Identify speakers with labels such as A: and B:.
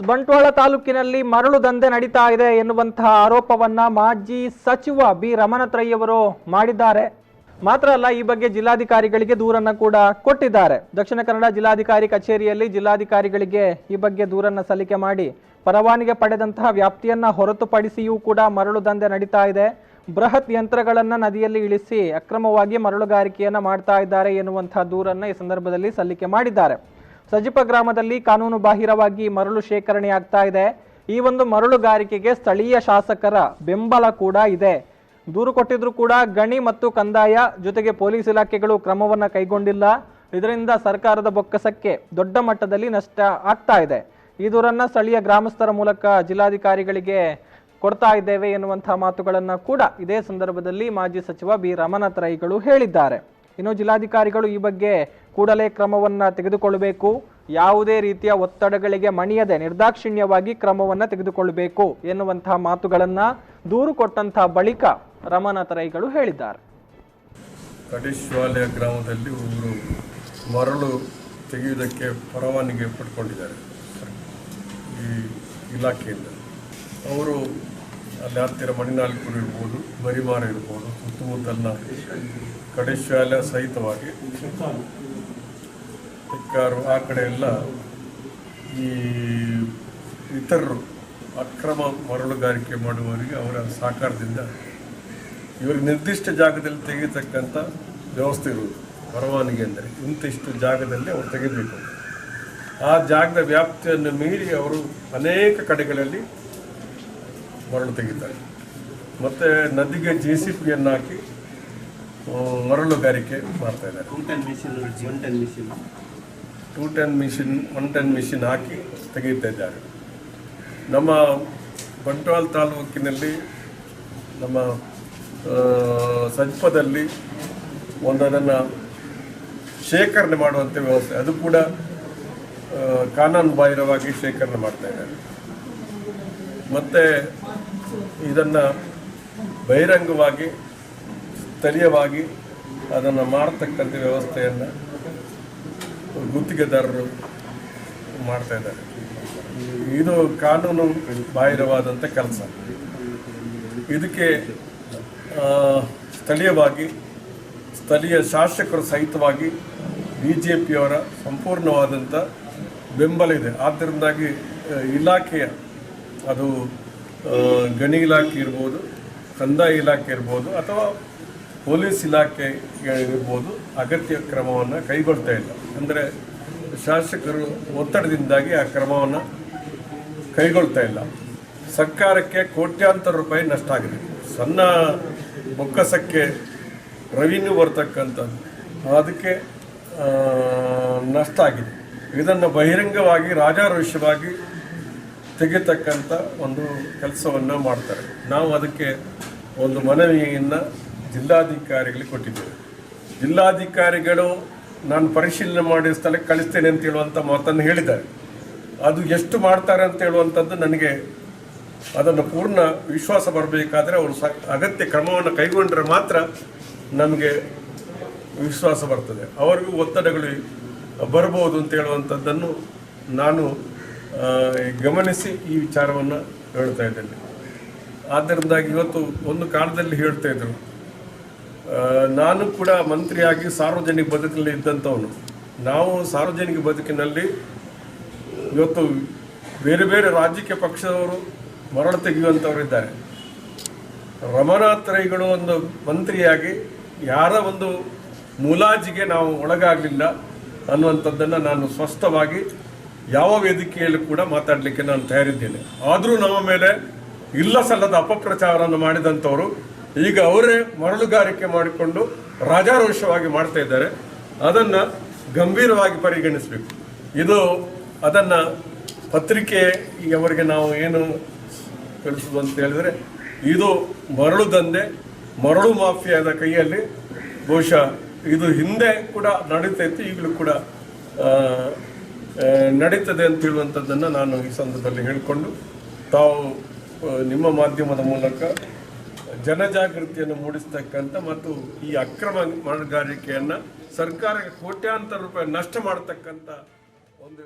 A: ಬಂಟ್ವಾಳ ತಾಲೂಕಿನಲ್ಲಿ ಮರಳು ದಂಧೆ ನಡೀತಾ ಇದೆ ಎನ್ನುವಂತಹ ಆರೋಪವನ್ನ ಮಾಜಿ ಸಚಿವ ಬಿ ರಮಣತ್ರಯ್ಯವರು ಮಾಡಿದ್ದಾರೆ. ಮಾತ್ರ ಅಲ್ಲ, ಈ ಬಗ್ಗೆ ಜಿಲ್ಲಾಧಿಕಾರಿಗಳಿಗೆ ದೂರನ್ನ ಕೂಡ ಕೊಟ್ಟಿದ್ದಾರೆ. ದಕ್ಷಿಣ ಕನ್ನಡ ಜಿಲ್ಲಾಧಿಕಾರಿ ಕಚೇರಿಯಲ್ಲಿ ಜಿಲ್ಲಾಧಿಕಾರಿಗಳಿಗೆ ಈ ಬಗ್ಗೆ ದೂರನ್ನ ಸಲ್ಲಿಕೆ ಮಾಡಿ ಪರವಾನಗಿ ಪಡೆದಂತಹ ವ್ಯಾಪ್ತಿಯನ್ನ ಹೊರತುಪಡಿಸಿಯೂ ಕೂಡ ಮರಳು ದಂಧೆ ನಡೀತಾ ಇದೆ. ಬೃಹತ್ ಯಂತ್ರಗಳನ್ನ ನದಿಯಲ್ಲಿ ಇಳಿಸಿ ಅಕ್ರಮವಾಗಿ ಮರಳುಗಾರಿಕೆಯನ್ನ ಮಾಡ್ತಾ ಇದ್ದಾರೆ ಎನ್ನುವಂತಹ ದೂರನ್ನ ಈ ಸಂದರ್ಭದಲ್ಲಿ ಸಲ್ಲಿಕೆ ಮಾಡಿದ್ದಾರೆ. ಸಜಿಪ ಗ್ರಾಮದಲ್ಲಿ ಕಾನೂನು ಬಾಹಿರವಾಗಿ ಮರಳು ಶೇಖರಣೆ ಆಗ್ತಾ ಇದೆ. ಈ ಒಂದು ಮರಳುಗಾರಿಕೆಗೆ ಸ್ಥಳೀಯ ಶಾಸಕರ ಬೆಂಬಲ ಕೂಡ ಇದೆ. ದೂರು ಕೊಟ್ಟಿದ್ರು ಕೂಡ ಗಣಿ ಮತ್ತು ಕಂದಾಯ ಜೊತೆಗೆ ಪೊಲೀಸ್ ಇಲಾಖೆಗಳು ಕ್ರಮವನ್ನ ಕೈಗೊಂಡಿಲ್ಲ. ಇದರಿಂದ ಸರ್ಕಾರದ ಬೊಕ್ಕಸಕ್ಕೆ ದೊಡ್ಡ ಮಟ್ಟದಲ್ಲಿ ನಷ್ಟ ಆಗ್ತಾ ಇದೆ. ಈ ದೂರನ್ನ ಸ್ಥಳೀಯ ಗ್ರಾಮಸ್ಥರ ಮೂಲಕ ಜಿಲ್ಲಾಧಿಕಾರಿಗಳಿಗೆ ಕೊಡ್ತಾ ಇದ್ದೇವೆ ಎನ್ನುವಂತಹ ಮಾತುಗಳನ್ನ ಕೂಡ ಇದೇ ಸಂದರ್ಭದಲ್ಲಿ ಮಾಜಿ ಸಚಿವ ಬಿ ರಮಣತ್ರಯ್ಯಗಳು ಹೇಳಿದ್ದಾರೆ. ಇನ್ನು ಜಿಲ್ಲಾಧಿಕಾರಿಗಳು ಈ ಬಗ್ಗೆ ಕೂಡಲೇ ಕ್ರಮವನ್ನ ತೆಗೆದುಕೊಳ್ಳಬೇಕು, ಯಾವುದೇ ರೀತಿಯ ಒತ್ತಡಗಳಿಗೆ ಮಣಿಯದೆ ನಿರ್ದಾಕ್ಷಿಣ್ಯವಾಗಿ ಕ್ರಮವನ್ನ ತೆಗೆದುಕೊಳ್ಳಬೇಕು ಎನ್ನುವಂತಹ ಮಾತುಗಳನ್ನ ದೂರು ಕೊಟ್ಟಂತಹ ಬಳಿಕ ರಮಣತ್ರಯ್ಯಗಳು ಹೇಳಿದ್ದಾರೆ.
B: ಕಡಿಶ್ವಾಲೆ ಗ್ರಾಮದಲ್ಲಿ ಒಬ್ಬರು ಮರಳು ತೆಗೆಯುವುದಕ್ಕೆ ಪರವಾನಗಿ ಪಡ್ಕೊಂಡಿದ್ದಾರೆ ಈ ಇಲಾಖೆಯಿಂದ. ಅವರು ಅಲ್ಲಿ ಹತ್ತಿರ ಮಣಿನಾಲ್ಕೂರು ಇರ್ಬೋದು, ಬರಿಮಾರ ಇರ್ಬೋದು, ಸುತ್ತಮುತ್ತಲಿನ ಕಡಿಶ್ವಾಲೆ ಸಹಿತವಾಗಿ ತೆಕ್ಕಾರು ಆ ಕಡೆ ಎಲ್ಲ ಈ ಇತರರು ಅಕ್ರಮ ಮರಳುಗಾರಿಕೆ ಮಾಡುವವರಿಗೆ ಅವರ ಸಹಕಾರದಿಂದ ಇವರಿಗೆ ನಿರ್ದಿಷ್ಟ ಜಾಗದಲ್ಲಿ ತೆಗೆಯತಕ್ಕಂಥ ವ್ಯವಸ್ಥೆ ಇರುವುದು. ಪರವಾನಗಿ ಅಂದರೆ ಇಂತಿಷ್ಟು ಜಾಗದಲ್ಲಿ ಅವರು ತೆಗೆಯಬೇಕು. ಆ ಜಾಗದ ವ್ಯಾಪ್ತಿಯನ್ನು ಮೀರಿ ಅವರು ಅನೇಕ ಕಡೆಗಳಲ್ಲಿ ಮರಳು ತೆಗಿತಾರೆ. ಮತ್ತು ನದಿಗೆ JCB ಹಾಕಿ ಮರಳುಗಾರಿಕೆ ಮಾಡ್ತಾ ಇದ್ದಾರೆ. 1 ಟನ್ ಮಿಷಿನ್ ಹಾಕಿ ತೆಗೆಯುತ್ತಾ ಇದ್ದಾರೆ. ನಮ್ಮ ಬಂಟ್ವಾಳ ತಾಲೂಕಿನಲ್ಲಿ ನಮ್ಮ ಸಜ್ಪದಲ್ಲಿ ಅದನ್ನು ಶೇಖರಣೆ ಮಾಡುವಂಥ ವ್ಯವಸ್ಥೆ, ಅದು ಕೂಡ ಕಾನೂನು ಬಾಹಿರವಾಗಿ ಶೇಖರಣೆ ಮಾಡ್ತಾ ಇದ್ದಾರೆ. ಮತ್ತು ಇದನ್ನು ಬಹಿರಂಗವಾಗಿ ಸ್ಥಳೀಯವಾಗಿ ಅದನ್ನು ಮಾಡತಕ್ಕಂಥ ವ್ಯವಸ್ಥೆಯನ್ನು ಗುತ್ತಿಗೆದಾರರು ಮಾಡ್ತಾ ಇದ್ದಾರೆ. ಇದು ಕಾನೂನು ಬಾಹಿರವಾದಂಥ ಕೆಲಸ. ಇದಕ್ಕೆ ಸ್ಥಳೀಯವಾಗಿ ಸ್ಥಳೀಯ ಶಾಸಕರು ಸಹಿತವಾಗಿ BJPಯವರ ಸಂಪೂರ್ಣವಾದಂಥ ಬೆಂಬಲ ಇದೆ. ಆದ್ದರಿಂದಾಗಿ ಇಲಾಖೆಯ, ಅದು ಗಣಿ ಇಲಾಖೆ ಇರ್ಬೋದು, ಕಂದಾಯ ಇಲಾಖೆ ಇರ್ಬೋದು ಅಥವಾ ಪೊಲೀಸ್ ಇಲಾಖೆ ಇರ್ಬೋದು, ಅಗತ್ಯ ಕ್ರಮವನ್ನು ಕೈಗೊಳ್ತಾ ಇಲ್ಲ. ಅಂದರೆ ಶಾಸಕರು ಒತ್ತಡದಿಂದಾಗಿ ಆ ಕ್ರಮವನ್ನು ಕೈಗೊಳ್ತಾ ಇಲ್ಲ. ಸರ್ಕಾರಕ್ಕೆ ಕೋಟ್ಯಾಂತರ ರೂಪಾಯಿ ನಷ್ಟ ಆಗಿದೆ. ಸಣ್ಣ ಬೊಕ್ಕಸಕ್ಕೆ ರೆವಿನ್ಯೂ ಬರ್ತಕ್ಕಂಥದ್ದು, ಅದಕ್ಕೆ ನಷ್ಟ ಆಗಿದೆ. ಇದನ್ನು ಬಹಿರಂಗವಾಗಿ ರಾಜಾರೋಷವಾಗಿ ತೆಗೆತಕ್ಕಂಥ ಒಂದು ಕೆಲಸವನ್ನು ಮಾಡ್ತಾರೆ. ನಾವು ಅದಕ್ಕೆ ಒಂದು ಮನವಿಯನ್ನು ಜಿಲ್ಲಾಧಿಕಾರಿಗಳಿಗೆ ಕೊಟ್ಟಿದ್ದೇವೆ. ಜಿಲ್ಲಾಧಿಕಾರಿಗಳು ನಾನು ಪರಿಶೀಲನೆ ಮಾಡಿ ಸ್ಥಳಕ್ಕೆ ಕಳಿಸ್ತೇನೆ ಅಂತ ಹೇಳುವಂಥ ಮಾತನ್ನು ಹೇಳಿದ್ದಾರೆ. ಅದು ಎಷ್ಟು ಮಾಡ್ತಾರೆ ಅಂತ ಹೇಳುವಂಥದ್ದು ನನಗೆ ಅದನ್ನು ಪೂರ್ಣ ವಿಶ್ವಾಸ ಬರಬೇಕಾದ್ರೆ ಅವರು ಅಗತ್ಯ ಕ್ರಮವನ್ನು ಕೈಗೊಂಡ್ರೆ ಮಾತ್ರ ನಮಗೆ ವಿಶ್ವಾಸ ಬರ್ತದೆ. ಅವರಿಗೂ ಒತ್ತಡಗಳು ಬರ್ಬೋದು ಅಂತ ಹೇಳುವಂಥದ್ದನ್ನು ನಾನು ಗಮನಿಸಿ ಈ ವಿಚಾರವನ್ನು ಹೇಳ್ತಾ ಇದ್ದೇನೆ. ಆದ್ದರಿಂದಾಗಿ ಇವತ್ತು ಒಂದು ಕಾಲದಲ್ಲಿ ಹೇಳ್ತಾ ಇದ್ರು, ನಾನು ಕೂಡ ಮಂತ್ರಿಯಾಗಿ ಸಾರ್ವಜನಿಕ ಬದುಕಿನಲ್ಲಿ ಇದ್ದಂಥವನು. ನಾವು ಸಾರ್ವಜನಿಕ ಬದುಕಿನಲ್ಲಿ ಇವತ್ತು ಬೇರೆ ಬೇರೆ ರಾಜಕೀಯ ಪಕ್ಷದವರು ಮರಳು ತೆಗೆಯುವಂಥವರಿದ್ದಾರೆ. ರಮಣತ್ರಯ್ಯಗಳು ಒಂದು ಮಂತ್ರಿಯಾಗಿ ಯಾರ ಒಂದು ಮುಲಾಜಿಗೆ ನಾವು ಒಳಗಾಗಲಿಲ್ಲ ಅನ್ನುವಂಥದ್ದನ್ನು ನಾನು ಸ್ಪಷ್ಟವಾಗಿ ಯಾವ ವೇದಿಕೆಯಲ್ಲೂ ಕೂಡ ಮಾತಾಡಲಿಕ್ಕೆ ನಾನು ತಯಾರಿದ್ದೇನೆ. ಆದರೂ ನಮ್ಮ ಮೇಲೆ ಇಲ್ಲ ಸಲ್ಲದ ಅಪಪ್ರಚಾರವನ್ನು ಮಾಡಿದಂಥವರು ಈಗ ಅವರೇ ಮರಳುಗಾರಿಕೆ ಮಾಡಿಕೊಂಡು ರಾಜಾರೋಷವಾಗಿ ಮಾಡ್ತಾ ಇದ್ದಾರೆ. ಅದನ್ನು ಗಂಭೀರವಾಗಿ ಪರಿಗಣಿಸಬೇಕು. ಇದು ಅದನ್ನು ಪತ್ರಿಕೆಯವರಿಗೆ ನಾವು ಏನು ತಿಳಿಸೋದು ಅಂತ ಹೇಳಿದರೆ, ಇದು ಮರಳು ದಂಧೆ, ಮರಳು ಮಾಫಿಯಾದ ಕೈಯಲ್ಲಿ ಬಹುಶಃ ಇದು ಹಿಂದೆ ಕೂಡ ನಡೀತೈತಿ, ಈಗಲೂ ಕೂಡ ನಡೀತದೆ ಅಂತ ಹೇಳುವಂಥದ್ದನ್ನು ನಾನು ಈ ಸಂದರ್ಭದಲ್ಲಿ ಹೇಳಿಕೊಂಡು, ತಾವು ನಿಮ್ಮ ಮಾಧ್ಯಮದ ಮೂಲಕ ಜನಜಾಗೃತಿಯನ್ನು ಮೂಡಿಸ್ತಕ್ಕಂಥ ಮತ್ತು ಈ ಅಕ್ರಮ ಮರಳುಗಾರಿಕೆಯನ್ನು ಸರ್ಕಾರಕ್ಕೆ ಕೋಟ್ಯಾಂತರ ರೂಪಾಯಿ ನಷ್ಟ ಮಾಡತಕ್ಕಂಥ ಒಂದು